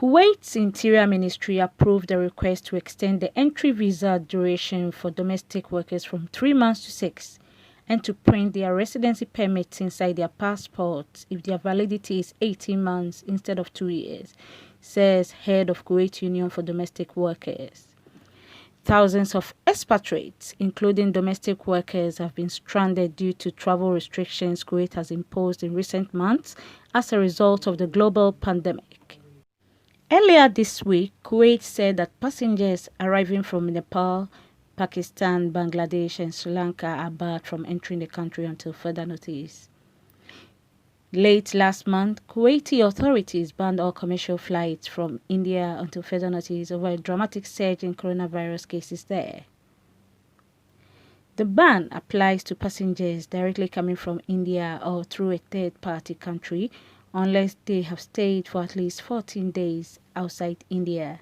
Kuwait's Interior Ministry approved a request to extend the entry visa duration for domestic workers from 3 months to 6, and to print their residency permits inside their passports if their validity is 18 months instead of 2 years, says head of Kuwait Union for Domestic Workers. Thousands of expatriates, including domestic workers, have been stranded due to travel restrictions Kuwait has imposed in recent months as a result of the global pandemic. Earlier this week, Kuwait said that passengers arriving from Nepal, Pakistan, Bangladesh and Sri Lanka are barred from entering the country until further notice. Late last month, Kuwaiti authorities banned all commercial flights from India until further notice over a dramatic surge in coronavirus cases there. The ban applies to passengers directly coming from India or through a third-party country unless they have stayed for at least 14 days outside India.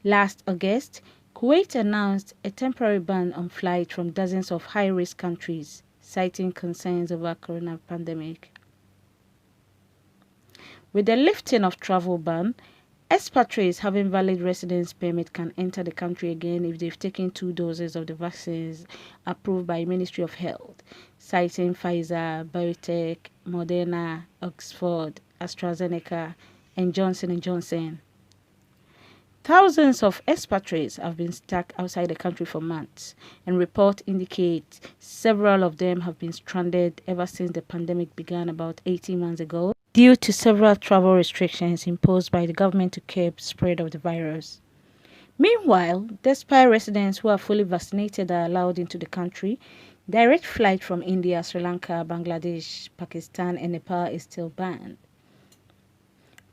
Last August, Kuwait announced a temporary ban on flights from dozens of high-risk countries, citing concerns over corona pandemic. With the lifting of travel ban, expatriates having valid residence permit can enter the country again if they've taken 2 doses of the vaccines approved by Ministry of Health, citing Pfizer, Biotech, Moderna, Oxford, AstraZeneca, and Johnson & Johnson. Thousands of expatriates have been stuck outside the country for months, and reports indicate several of them have been stranded ever since the pandemic began about 18 months ago, due to several travel restrictions imposed by the government to curb spread of the virus. Meanwhile, despite residents who are fully vaccinated are allowed into the country, direct flight from India, Sri Lanka, Bangladesh, Pakistan and Nepal is still banned.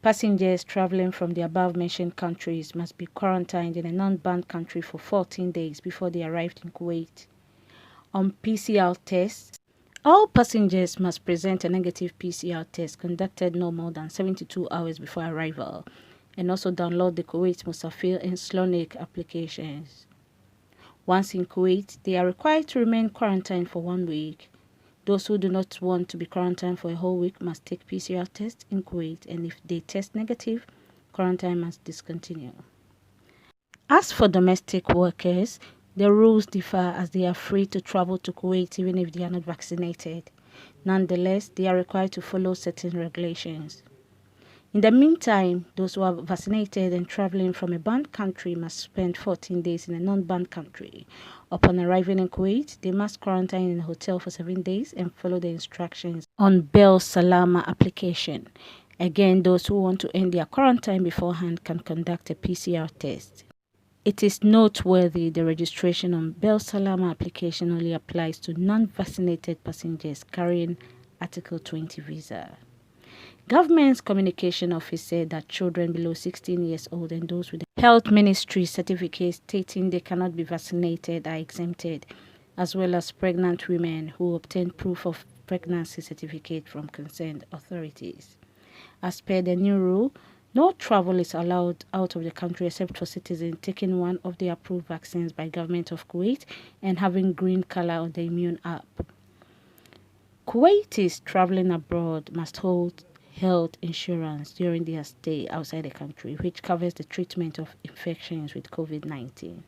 Passengers traveling from the above-mentioned countries must be quarantined in a non-banned country for 14 days before they arrived in Kuwait. On PCR tests, all passengers must present a negative PCR test conducted no more than 72 hours before arrival, and also download the Kuwait Musafir and Slonik applications. Once in Kuwait, they are required to remain quarantined for 1 week. Those who do not want to be quarantined for a whole week must take PCR tests in Kuwait, and if they test negative, quarantine must discontinue. As for domestic workers, the rules differ as they are free to travel to Kuwait even if they are not vaccinated. Nonetheless, they are required to follow certain regulations. In the meantime, those who are vaccinated and traveling from a banned country must spend 14 days in a non-banned country. Upon arriving in Kuwait, they must quarantine in a hotel for 7 days and follow the instructions on Bel Salama application. Again, those who want to end their quarantine beforehand can conduct a PCR test. It is noteworthy the registration on Bel Salama application only applies to non-vaccinated passengers carrying Article 20 visa. Government's communication office said that children below 16 years old and those with a health ministry certificate stating they cannot be vaccinated are exempted, as well as pregnant women who obtain proof of pregnancy certificate from concerned authorities. As per the new rule, no travel is allowed out of the country except for citizens taking one of the approved vaccines by government of Kuwait and having green color on the immune app. Kuwaitis traveling abroad must hold health insurance during their stay outside the country, which covers the treatment of infections with COVID-19.